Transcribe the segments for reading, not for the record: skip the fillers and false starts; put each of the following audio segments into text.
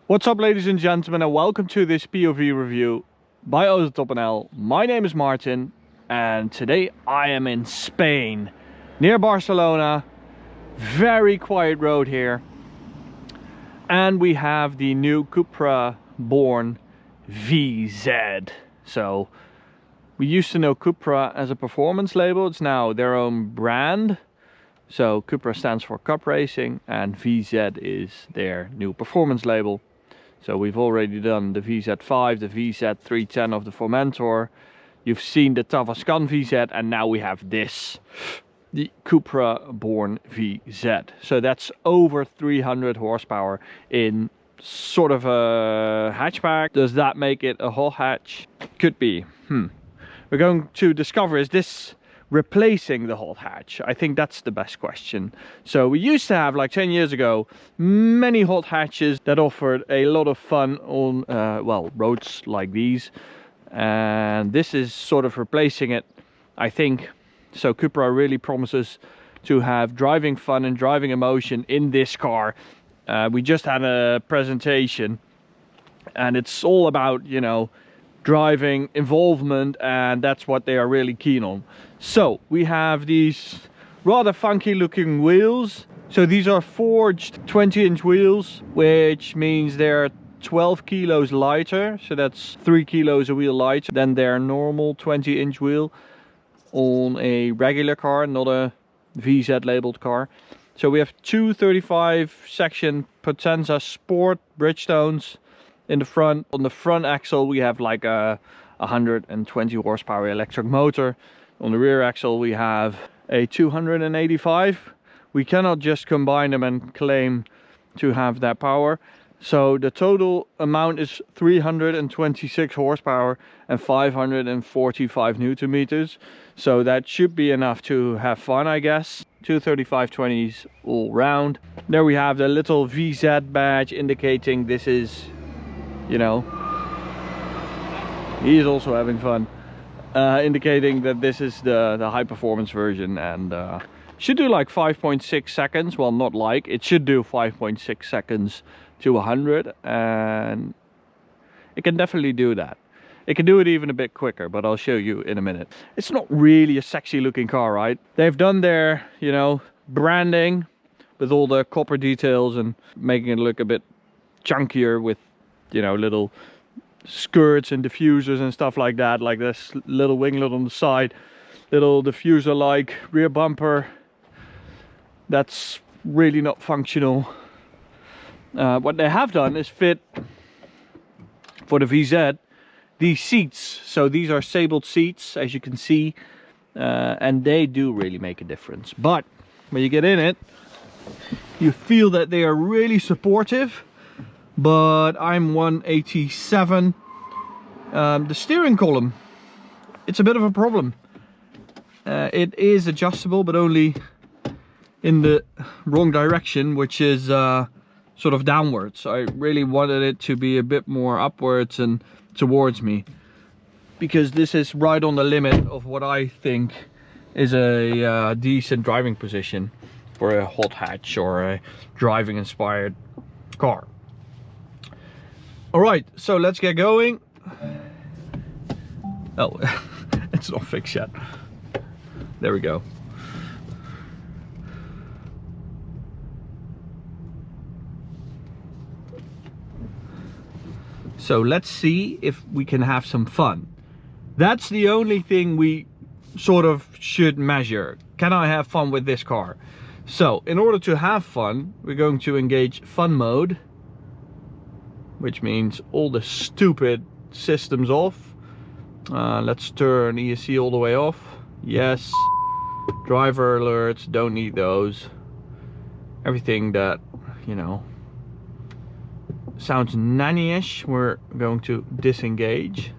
What's up, ladies and gentlemen, and welcome to this POV review by HOTHATCH. My name is Martin, and today I am in Spain, near Barcelona. Very quiet road here, and we have the new CUPRA born VZ. So we used to know CUPRA as a performance label. It's now their own brand. So CUPRA stands for Cup Racing, and VZ is their new performance label. So we've already done the VZ5, the VZ310 of the Formentor. You've seen the Tavascan VZ, and now we have this, the CUPRA born VZ. So that's over 300 horsepower in sort of a hatchback. Does that make it a hot hatch? Could be. We're going to discover, is this replacing the hot hatch? I think that's the best question. So we used to have, like 10 years ago, many hot hatches that offered a lot of fun on well, roads like these, and this is sort of replacing it, I think. So CUPRA really promises to have driving fun and driving emotion in this car. We just had a presentation, and it's all about, you know, driving involvement, and that's what they are really keen on. So we have these rather funky looking wheels. So these are forged 20-inch wheels, which means they're 12 kilos lighter. So that's 3 kilos a wheel lighter than their normal 20-inch wheel on a regular car, not a VZ labeled car. So we have two 35 section Potenza Sport Bridgestones in the front. On the front axle we have like a 120 horsepower electric motor. On the rear axle we have a 285. We cannot just combine them and claim to have that power. So the total amount is 326 horsepower and 545 newton meters. So that should be enough to have fun, I guess. 235/20s all round. There we have the little VZ badge indicating this is, you know, he's also having fun, indicating that this is the high performance version, and should do like 5.6 seconds. Well, not like, it should do 5.6 seconds to 100, and it can definitely do that. It can do it even a bit quicker, but I'll show you in a minute. It's not really a sexy looking car, right? They've done their, you know, branding with all the copper details and making it look a bit chunkier with, you know, little skirts and diffusers and stuff like that, like this little winglet on the side, little diffuser like rear bumper. That's really not functional. What they have done is fit for the VZ these seats. So these are sabled seats, as you can see, and they do really make a difference. But when you get in it, you feel that they are really supportive. But I'm 187. The steering column, it's a bit of a problem. It is adjustable, but only in the wrong direction, which is sort of downwards. I really wanted it to be a bit more upwards and towards me, because this is right on the limit of what I think is a decent driving position for a hot hatch or a driving inspired car. All right, so let's get going. Oh, it's not fixed yet. There we go. So let's see if we can have some fun. That's the only thing we sort of should measure. Can I have fun with this car? So in order to have fun, we're going to engage fun mode, which means all the stupid systems off. Let's turn ESC all the way off. Yes. Driver alerts, don't need those. Everything that, you know, sounds nanny-ish, we're going to disengage.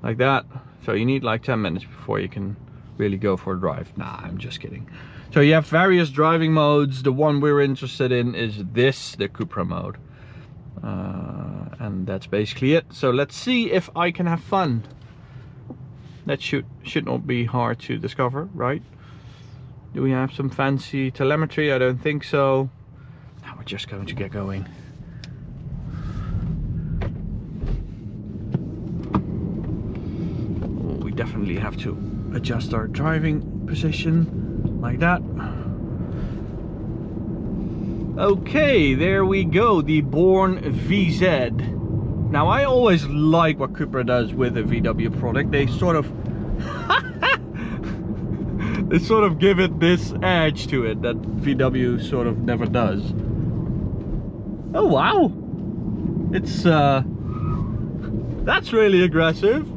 Like that. So you need like 10 minutes before you can really go for a drive. Nah, I'm just kidding. So you have various driving modes. The one we're interested in is this, the CUPRA mode. And that's basically it. So let's see if I can have fun. That should not be hard to discover, right? Do we have some fancy telemetry? I don't think so. Now we're just going to get going. Oh, we definitely have to adjust our driving position like that. Okay, there we go, the Born VZ. Now I always like what CUPRA does with a VW product. They sort of they sort of give it this edge to it that VW sort of never does. Oh wow, it's that's really aggressive.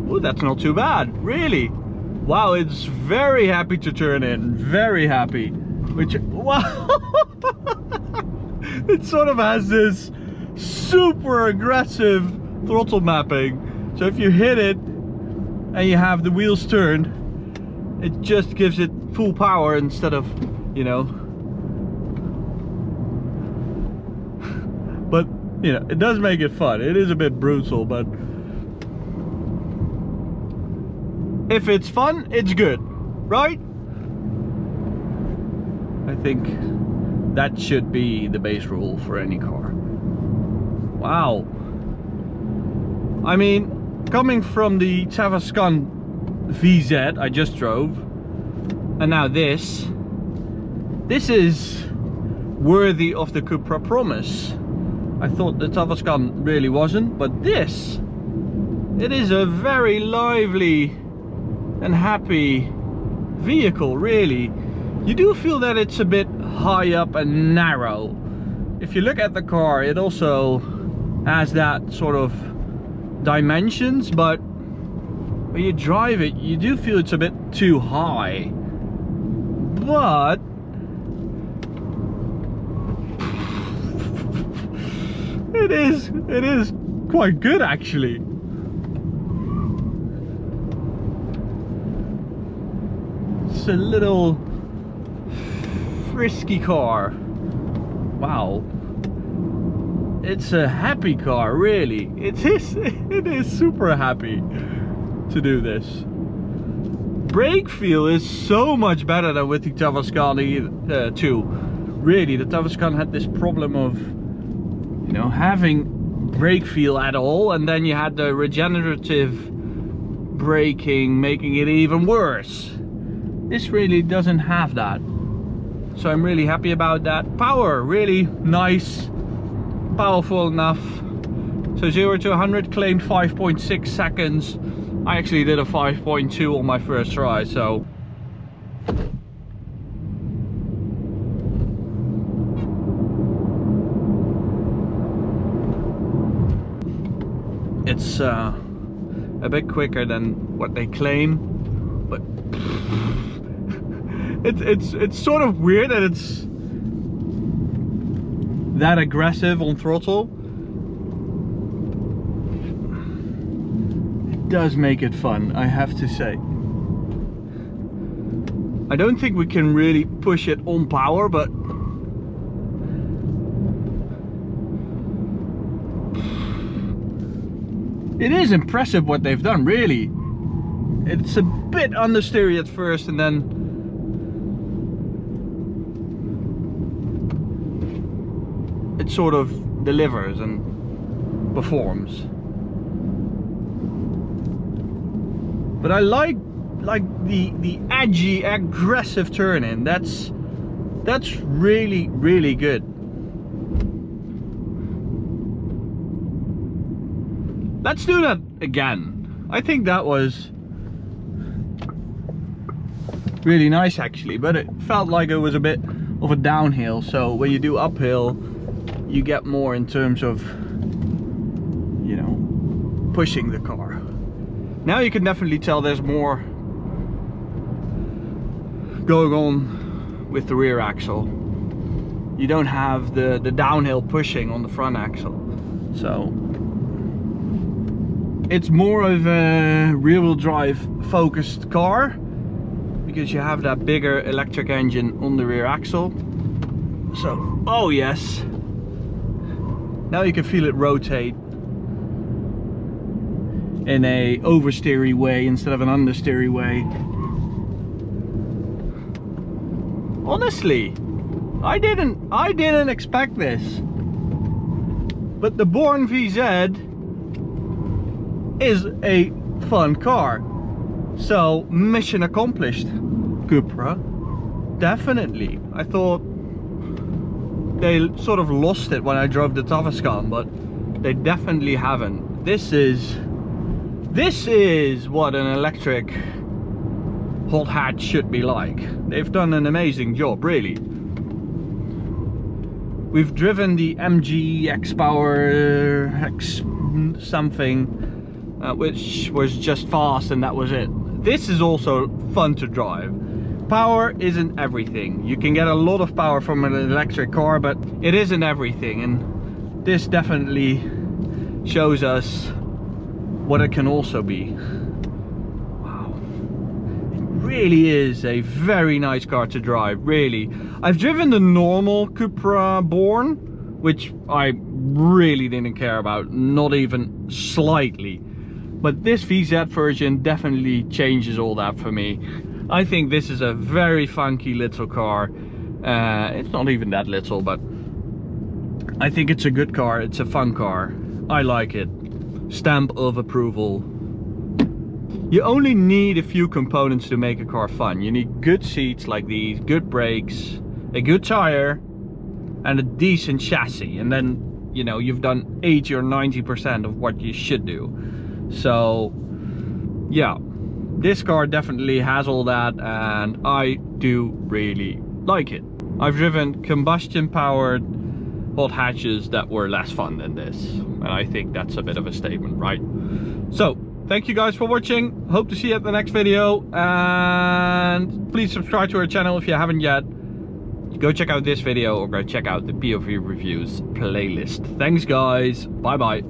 Oh, that's not too bad, really. Wow, it's very happy to turn in, very happy. Which, wow, it sort of has this super aggressive throttle mapping. So if you hit it and you have the wheels turned, it just gives it full power instead of, you know. But, you know, it does make it fun. It is a bit brutal, but if it's fun, it's good, right? I think that should be the base rule for any car. Wow. I mean, coming from the Tavascan VZ I just drove, and now this is worthy of the CUPRA promise. I thought the Tavascan really wasn't, but this, it is a very lively and happy vehicle, really. You do feel that it's a bit high up and narrow. If you look at the car, it also has that sort of dimensions, but when you drive it, you do feel it's a bit too high. But it is quite good, actually. It's a little frisky car. Wow, it's a happy car, really. It is super happy to do this. Brake feel is so much better than with the Tavascan 2. Really, the Tavascan had this problem of, you know, having brake feel at all, and then you had the regenerative braking making it even worse. This really doesn't have that. So I'm really happy about that. Power, really nice, powerful enough. So 0 to 100 claimed 5.6 seconds. I actually did a 5.2 on my first try, so. It's a bit quicker than what they claim, but it's sort of weird that it's that aggressive on throttle. It does make it fun, I have to say. I don't think we can really push it on power, but it is impressive what they've done, really. It's a bit understeery at first, and then it sort of delivers and performs. But I like the edgy, aggressive turn-in. That's really, really good. Let's do that again. I think that was really nice, actually, but it felt like it was a bit of a downhill. So when you do uphill, you get more in terms of, you know, pushing the car. Now you can definitely tell there's more going on with the rear axle. You don't have the downhill pushing on the front axle. So it's more of a rear-wheel drive focused car, because you have that bigger electric engine on the rear axle. So, oh yes, now you can feel it rotate in a oversteery way instead of an understeery way. Honestly, I didn't expect this. But the Born VZ is a fun car. So mission accomplished. CUPRA, definitely. I thought they sort of lost it when I drove the Tavascan, but they definitely haven't. This is what an electric hot hatch should be like. They've done an amazing job, really. We've driven the MG X-Power X something, which was just fast, and that was it. This is also fun to drive. Power isn't everything. You can get a lot of power from an electric car, but it isn't everything, and this definitely shows us what it can also be. Wow, it really is a very nice car to drive, really. I've driven the normal CUPRA Born, which I really didn't care about, not even slightly. But this VZ version definitely changes all that for me. I think this is a very funky little car. It's not even that little, but I think it's a good car. It's a fun car. I like it. Stamp of approval. You only need a few components to make a car fun. You need good seats like these, good brakes, a good tire, and a decent chassis. And then, you know, you've done 80 or 90% of what you should do. So, yeah. This car definitely has all that, and I do really like it. I've driven combustion powered hot hatches that were less fun than this, and I think that's a bit of a statement, right? So thank you guys for watching. Hope to see you at the next video, and please subscribe to our channel if you haven't yet. Go check out this video or go check out the POV reviews playlist. Thanks guys, bye bye.